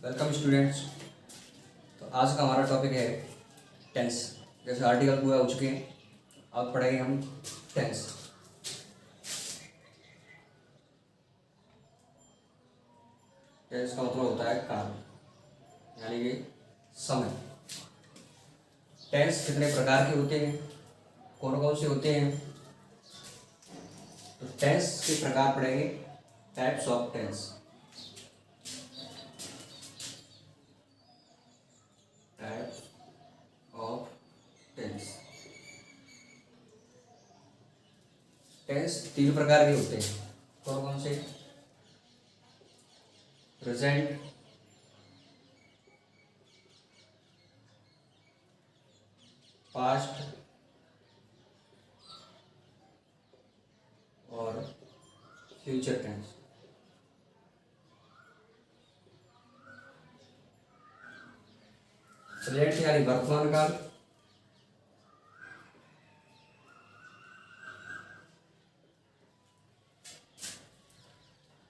Welcome students. तो आज का हमारा टॉपिक है टेंस। जैसे आर्टिकल पूरा हो चुके हैं, अब पढ़ेंगे हम टेंस। टेंस का मतलब होता है काल, यानी कि समय। टेंस कितने प्रकार के होते हैं, कौन कौन से होते हैं? तो टेंस के प्रकार पढ़ेंगे, types of tense. Types of tense. Tense तीन प्रकार के होते हैं, कौन कौन से? प्रेजेंट, पास्ट और फ्यूचर टेंस। प्रेजेंट यानी वर्तमान काल,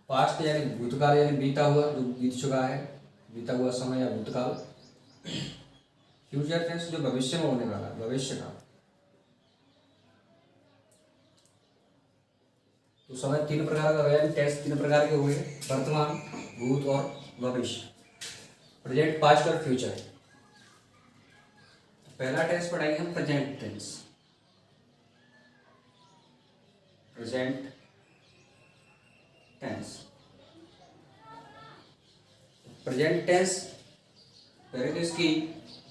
पास्ट यानी भूतकाल, यानी बीता हुआ, जो बीत चुका है, बीता हुआ समय या भूतकाल। फ्यूचर टेंस जो भविष्य में होने वाला, भविष्य का। तो समय तीन प्रकार का, यानी टेंस तीन प्रकार के हुए, वर्तमान, भूत और भविष्य। प्रेजेंट, पास्ट और फ्यूचर। पहला टेंस पढ़ाएंगे हम present tense. Present tense. Present tense पहले तो इसकी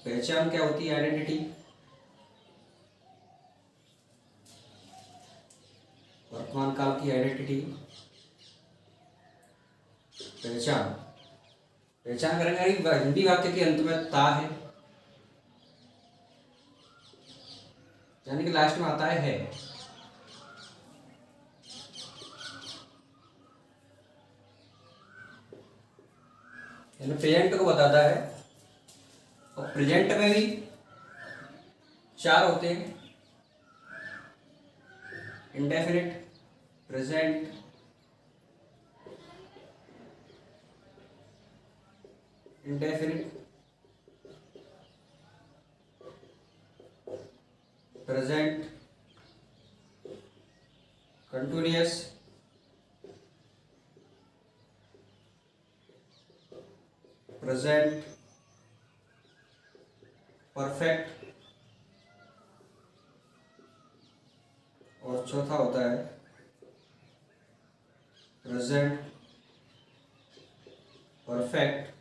पहचान क्या होती है, आइडेंटिटी। वर्तमान काल की आइडेंटिटी, पहचान। पहचान करेंगे, हिंदी वाक्य के अंत में ता है, यानी कि लास्ट में आता है। यानी प्रेजेंट को बताता है। और प्रेजेंट में भी चार होते हैं, indefinite, present, indefinite, present continuous, present perfect और चौथा होता है प्रेजेंट परफेक्ट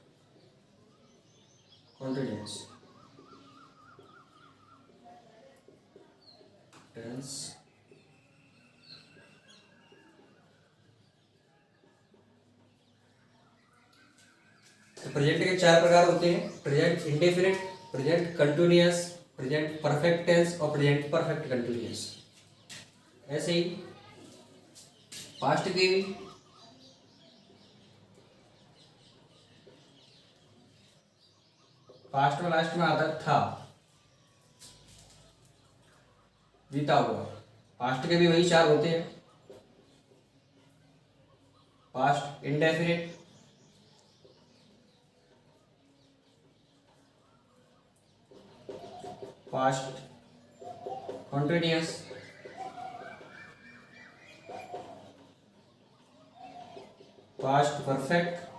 कॉन्टिन्यूअस टेंस। तो प्रेजेंट के चार प्रकार होते हैं, present indefinite, present continuous, present perfect tense और प्रेजेंट परफेक्ट कंटिन्यूअस। ऐसे ही पास्ट के भी पास्ट में लास्ट में आता था, बीता हुआ। पास्ट के भी वही चार होते हैं, past indefinite, past continuous, past perfect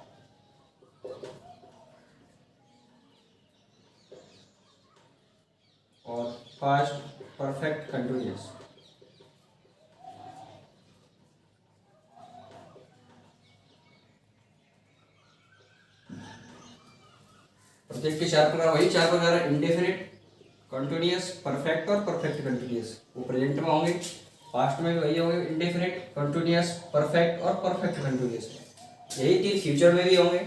और पास्ट परफेक्ट कंटिन्यूअस। प्रत्येक के चार प्रकार, वही चार प्रकार है, इंडेफिनिट, कंटिन्यूअस, परफेक्ट और परफेक्ट कंटिन्यूअस। वो प्रेजेंट में होंगे, पास्ट में भी वही होंगे, इंडेफिनिट, कंटिन्यूअस, परफेक्ट और परफेक्ट कंटिन्यूअस। यही तीन फ्यूचर में भी होंगे।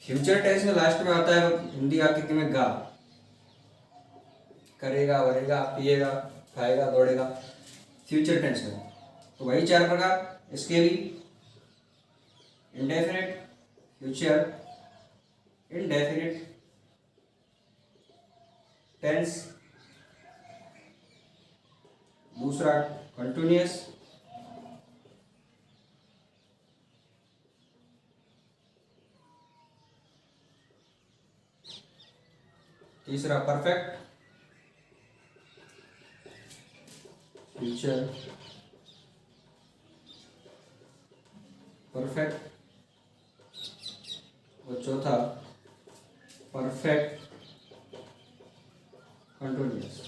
फ्यूचर टेंस में लास्ट में आता है हिंदी वाक्य में गा, करेगा, बढ़ेगा, पिएगा, खाएगा, दौड़ेगा, फ्यूचर टेंस में। तो वही चार प्रकार इसके भी, इंडेफिनिट, फ्यूचर, इंडेफिनिट टेंस, दूसरा कंटिन्यूअस, तीसरा परफेक्ट, फ्यूचर परफेक्ट, और चौथा परफेक्ट कंटिन्यूअस।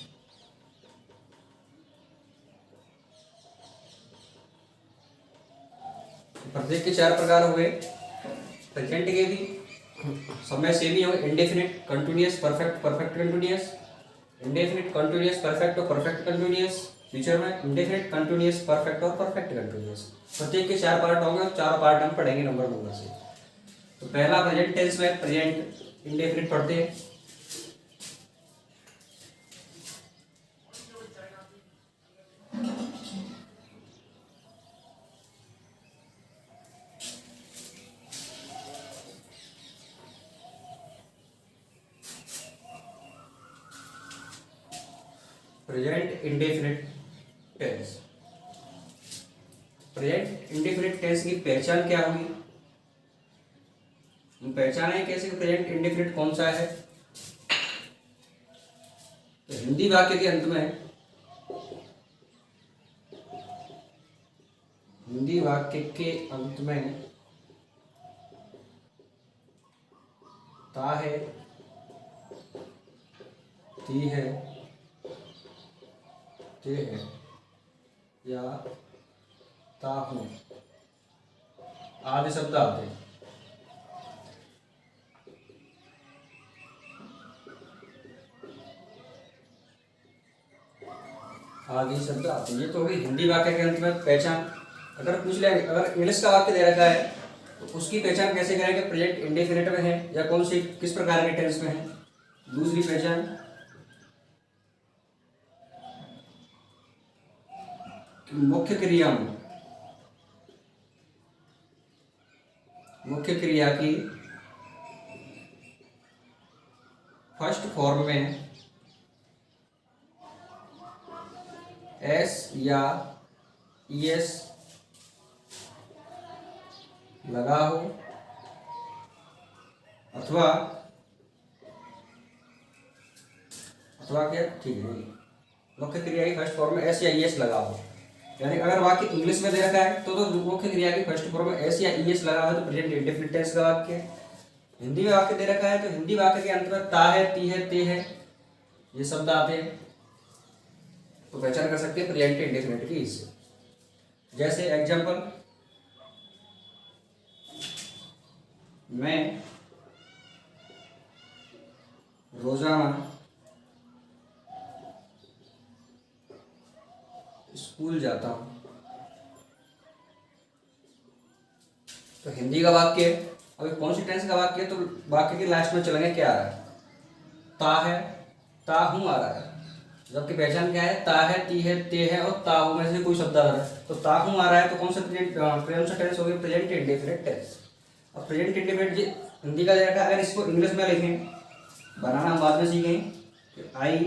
प्रत्येक के चार प्रकार हुए। प्रेजेंट के भी सब में सेम ही होंगे, indefinite, continuous, perfect, perfect continuous, indefinite, continuous, perfect और परफेक्ट कंटिन्यूअस। फ्यूचर में इंडेफिनिट, कंटिन्यूअस, परफेक्ट और परफेक्ट कंटिन्यूअस। प्रत्येक के चार पार्ट होंगे और चारों पार्ट हम पढ़ेंगे नंबर से। तो पहला प्रेजेंट टेंस में प्रेजेंट इंडेफिनिट पढ़ते हैं। Present indefinite tense. Present indefinite tense की पहचान क्या होगी? हम पहचाने कैसे प्रेजेंट इंडेफिनिट कौन सा है? तो हिंदी वाक्य के अंत में, हिंदी वाक्य के अंत में ता है, ती है, ते है या ता हूं आदि शब्द आते हैं। आदि शब्द आते हैं। ये तो होगी हिंदी वाक्य के अंत में पहचान। अगर पूछ ले, अगर इंग्लिश का वाक्य दे रखा है तो उसकी पहचान कैसे करेंगे? प्रेजेंट इंडेफिनिट में है या कौन सी किस प्रकार के टेंस में है? दूसरी पहचान, मुख्य क्रिया में, मुख्य क्रिया की फर्स्ट फॉर्म में एस या ईएस लगा हो, अथवा क्या, ठीक है, मुख्य क्रिया की फर्स्ट फॉर्म में एस या ईएस लगा हो। यानी अगर वाक्य इंग्लिश में दे रखा है तो मुख्य क्रिया की फर्स्ट फॉर्म में एस या ईएस लगा हो तो प्रेजेंट इंडेफिनिट टेंस का वाक्य है। हिंदी में वाक्य दे रखा है तो हिंदी वाक्य के अंत में ता है, ती है, ते है ये शब्द आते हैं तो पहचान कर सकते हैं प्रेजेंट इंडेफिनिट की इससे। जैसे एग्जांपल, मैं रोजाना स्कूल जाता हूं। तो हिंदी का वाक्य, अभी कौन सी टेंस का वाक्य है? तो वाक्य के लास्ट में चलेंगे, क्या आ रहा है? ता है, ता हूं आ रहा है। जबकि पहचान क्या है? ता है, ती है, ते है और ता हूं में से कोई शब्द आ रहा है। तो ता हूं आ रहा है तो कौन सा टेंस हो गया? Present indefinite tense. अब प्रेजेंट इंडेफिनिट हिंदी का देखा, अगर इसको इंग्लिश में लिखें, बनाना हम बाद में सीखें। आई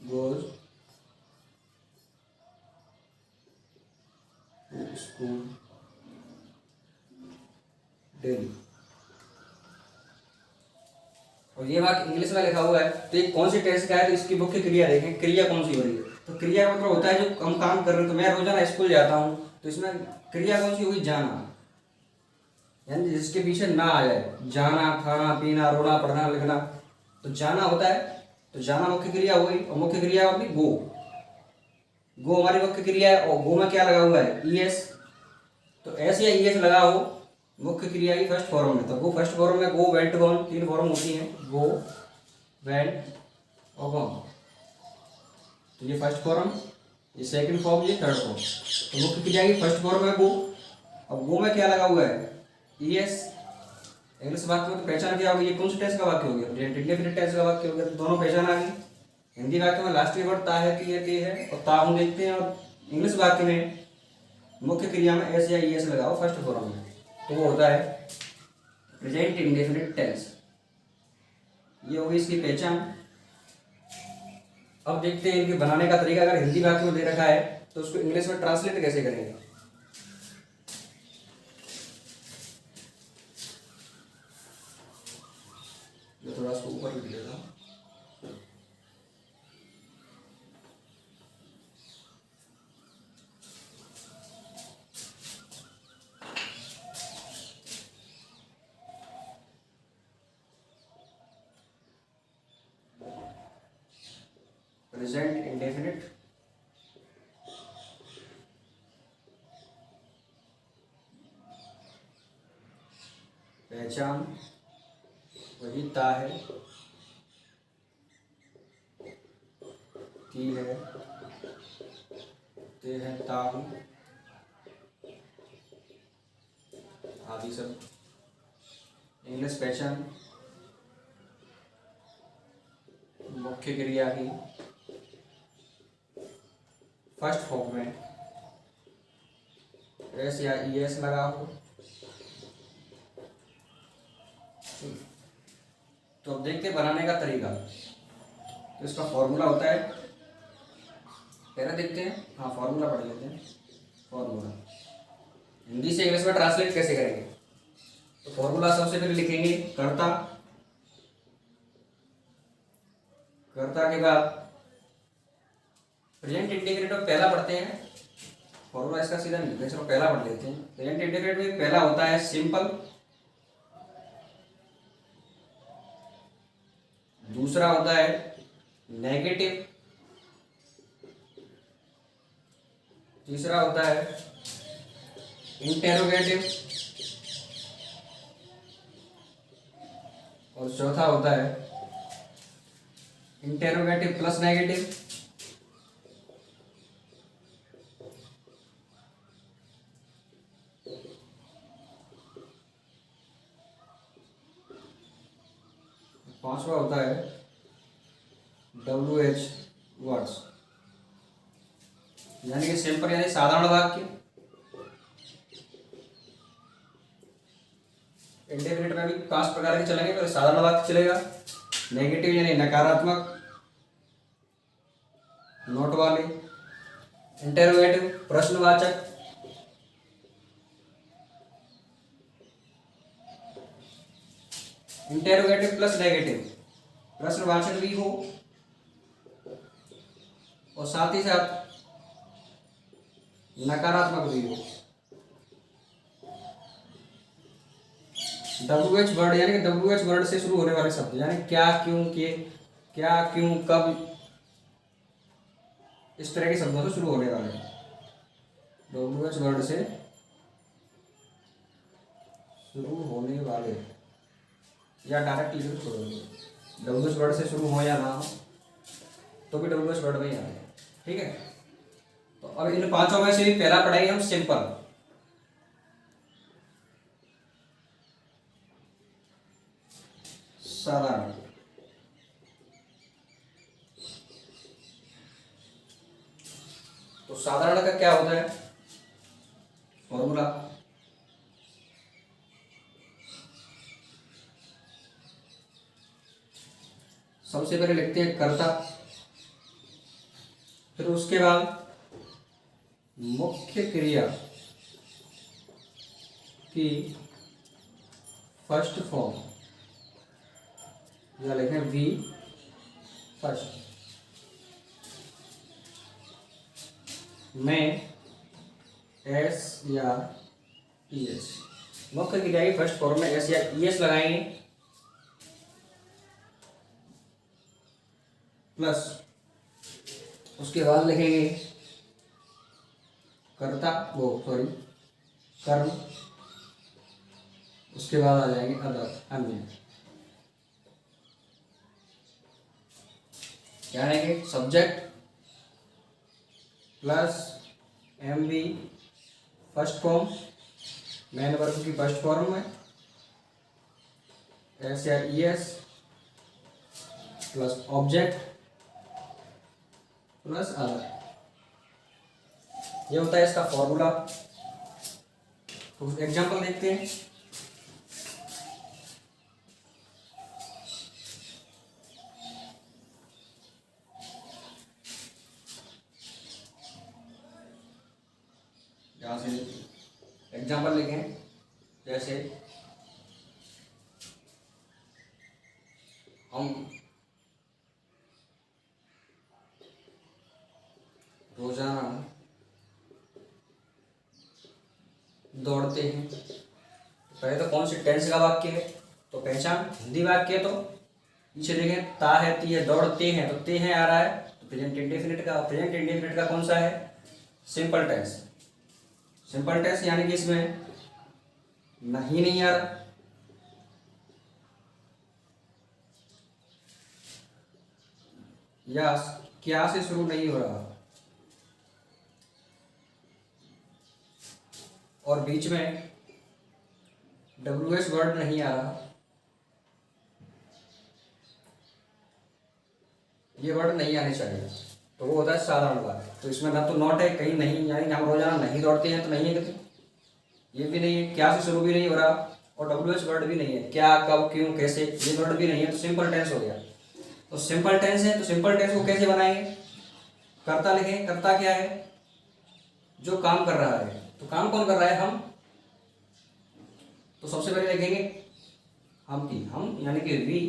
गोज टू स्कूल डेली। और ये वाक्य इंग्लिश में लिखा हुआ है तो ये कौन सी टेंस का है? तो इसकी मुख्य क्रिया देखें, क्रिया कौन सी हो रही है? तो क्रिया का मतलब होता है जो हम काम कर रहे हैं। तो मैं रोजाना स्कूल जाता हूँ तो इसमें क्रिया कौन सी होगी? जाना, यानी जिसके पीछे ना आ जाए, जाना, खाना, पीना, रोना, पढ़ना, लिखना, तो जाना होता है। तो जाना मुख्य क्रिया हो गई और मुख्य क्रिया होगी गो। गो हमारी मुख्य क्रिया है और गो में क्या लगा हुआ है? ईएस। तो एस या ईएस लगा हो मुख्य क्रिया की फर्स्ट फॉर्म में, तो गो फर्स्ट फॉर्म में गो, वेंट, गॉन, तीन फॉर्म होती हैं, गो, वेंट और गॉन। तो ये फर्स्ट फॉर्म, ये सेकंड फॉर्म, ये थर्ड फॉर्म। तो मुख्य क्रिया की फर्स्ट फॉर्म है गो। अब गो में क्या लगा हुआ है? ईएस। इंग्लिश वाक्य में तो पहचान क्या होगी? ये कौन सी टेंस का वाक्य हो गया? प्रेजेंट इंडेफिनिट टेंस का वाक्य हो गया। तो दोनों पहचान आ गई। हिंदी वाक्य में लास्ट के वर्ड ता है, ती है, ते है और ता हूं देखते हैं, और इंग्लिश वाक्य में मुख्य क्रिया में एस या ईएस लगाओ फर्स्ट फॉर्म में, तो वो होता है प्रेजेंट इंडेफिनिट टेंस। ये होगी इसकी पहचान। अब देखते हैं इनके बनाने का तरीका। अगर हिंदी वाक्य में दे रखा है तो उसको इंग्लिश में ट्रांसलेट कैसे करेंगे? थोड़ा सा ऊपर लिख लेता हूँ। प्रेजेंट इंडेफिनिट पहचान वही ता है, ती है, ते है, ता हूँ आदि सब। इंग्लिश पहचान मुख्य क्रिया की फर्स्ट फॉर्म में एस या ई एस लगा हो। तो अब देखते हैं बनाने का तरीका। तो इसका फॉर्मूला होता है, पहले देखते हैं, हाँ फॉर्मूला पढ़ लेते हैं। फॉर्मूला हिंदी से इंग्लिश में ट्रांसलेट कैसे करेंगे? तो फॉर्मूला सबसे पहले लिखेंगे कर्ता, कर्ता के बाद प्रेजेंट इंटीग्रेट में पहला पढ़ते हैं। फॉर्मूला इसका सीधा नहीं, चलो पहला पढ़ लेते हैं। प्रेजेंट इंटीग्रेट में पहला होता है सिंपल, दूसरा होता है नेगेटिव, तीसरा होता है इंटेरोगेटिव और चौथा होता है इंटेरोगेटिव प्लस नेगेटिव। पांचवा होता है WH वर्ड्स, यानी कि सिंपल यानी साधारण वाक्य। इंडेफिनिट में भी 5 प्रकार के चलेंगे, पर साधारण वाक्य चलेगा। नेगेटिव यानी नकारात्मक, नोट वाले। इंटेरोगेटिव प्रश्नवाचक, इंटेरोगेटिव प्लस नेगेटिव, प्रश्नवाचक भी हो और साथ ही साथ नकारात्मक भी हो। WH वर्ड यानी कि WH वर्ड से शुरू होने वाले शब्द, यानी क्या, क्यों, के, क्या, क्यों, कब, इस तरह के शब्दों से शुरू होने वाले। WH वर्ड से शुरू होने वाले या डायरेक्ट लिख छोड़ोगे, WH वर्ड से शुरू हो या ना हो तो भी WH वर्ड में ही आएगा। ठीक है, तो अब इन पांचों में से भी पहला पढ़ाई हम सिंपल। साधारण, तो साधारण का क्या होता है फॉर्मूला? सबसे पहले लिखते हैं कर्ता, फिर उसके बाद मुख्य क्रिया की फर्स्ट फॉर्म, या लिखें वी फर्स्ट में एस या ई एस। मुख्य क्रिया की फर्स्ट फॉर्म में एस या ई एस लगाएंगे, प्लस उसके बाद लिखेंगे कर्ता, वो सॉरी कर्म, उसके बाद आ जाएंगे अदर, अन्य, यानी कि subject plus MV first form, main verb की फर्स्ट फॉर्म में एस या E S plus object plus other. ये होता है इसका फॉर्मूला। तो एग्जांपल देखते हैं। यहाँ से एग्जांपल लिखें, जैसे हम रोजाना दौड़ते हैं। पहले तो कौन सी टेंस का वाक्य है, तो पहचान हिंदी वाक्य है। तो पीछे देखें, ता है, ती है, दौड़ते हैं, तो ते हैं आ रहा है, तो प्रेजेंट इंडेफिनिट का। प्रेजेंट इंडेफिनिट का कौन सा है, सिंपल टेंस। सिंपल टेंस यानी कि इसमें नहीं आ रहा, या क्या से शुरू नहीं हो रहा, और बीच में WS वर्ड नहीं आ रहा। ये वर्ड नहीं आने चाहिए, तो वो होता है साधारण बात। तो इसमें ना तो नॉट है, कहीं नहीं, यानी हम रोजाना नहीं दौड़ते हैं, तो नहीं है कहीं, ये भी नहीं है, क्या से शुरू भी नहीं हो रहा, और WS वर्ड भी नहीं है, क्या, कब, क्यों, कैसे, ये वर्ड भी नहीं है, तो सिंपल टेंस हो गया। तो सिंपल टेंस है, तो सिंपल टेंस को कैसे बनाएंगे, कर्ता लिखें। कर्ता क्या है, जो काम कर रहा है। तो काम कौन कर रहा है, हम। तो सबसे पहले लिखेंगे हम की, हम यानी कि वी।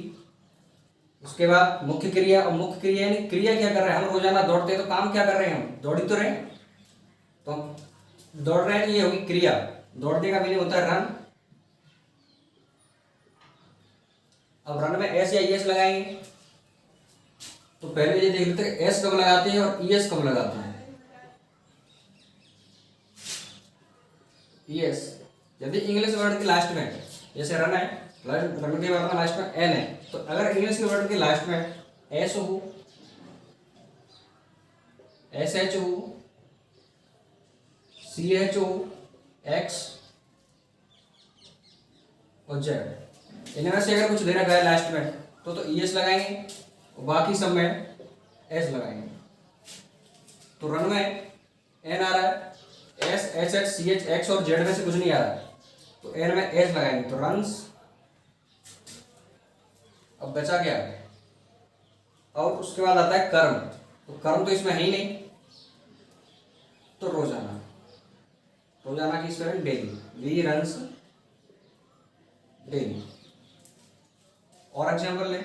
उसके बाद मुख्य क्रिया, और मुख्य क्रिया यानी क्रिया क्या कर रहा है, हम रोजाना दौड़ते हैं, तो काम क्या कर रहे हैं, हम दौड़ ही तो रहे हैं। तो हम दौड़ रहे हैं, ये होगी क्रिया। दौड़ने का मीनिंग होता है रन। अब रन में एस या ईएस लगाएंगे, तो पहले ये देख लेते हैं एस कब लगाते हैं और ईएस कब लगाते हैं। ईएस यदि इंग्लिश वर्ड के लास्ट में, जैसे रन है, रन के बाद में लास्ट में एन है, तो अगर इंग्लिश के वर्ड के लास्ट में एस हो, एस एच हो, सी एच हो, एक्स और जेड, इनमें से अगर कुछ दे रखा है लास्ट में, तो ईएस लगाएंगे, और बाकी सब में एस लगाएंगे। तो रन में एन आ रहा है, S, H H, C H, X और जेड में से कुछ नहीं आ रहा है, तो एन में एस लगाएंगे, तो रन्स। अब बचा क्या है, और उसके बाद आता है कर्म। तो कर्म तो इसमें है ही नहीं, तो रोजाना। रोजाना की spelling daily, we runs daily. और एग्जाम्पल लें,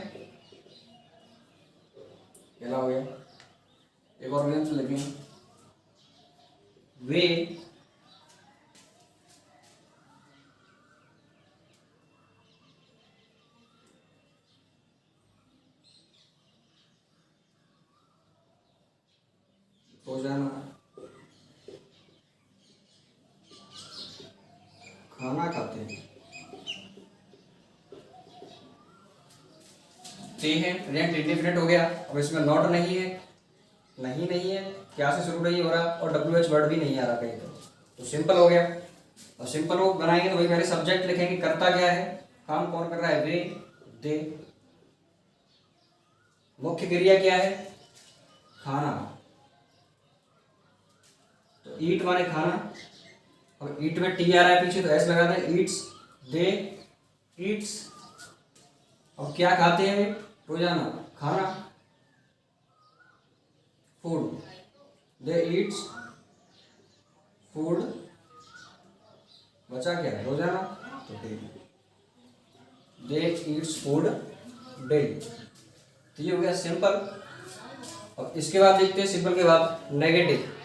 क्या हो गया, एक और एग्जाम्पल लिखें, वे रोजाना खाना खाते हैं। ते है, प्रेजेंट इंडेफिनिट हो गया। अब इसमें नॉट नहीं है, नहीं है, क्या से शुरू नहीं हो रहा, और WH वर्ड भी नहीं आ रहा कहीं। तो सिंपल हो गया। और सिंपल वो बनाएंगे तो वही पहले सब्जेक्ट लिखेंगे, करता क्या है, काम कौन कर रहा है, वे, दे। मुख्य क्रिया क्या है, खाना, तो ईट माने खाना। अब ईट में टी आ रहा है पीछे, तो एस लगा दें, ईट्स, दे ईट्स। अब क्या खाते हैं, रोजाना खाना, फूड, दे ईट्स फूड। बचा क्या है, रोजाना, तो डेली, दे ईट्स फूड डेली। तो ये हो गया सिंपल। अब इसके बाद देखते हैं सिंपल के बाद नेगेटिव।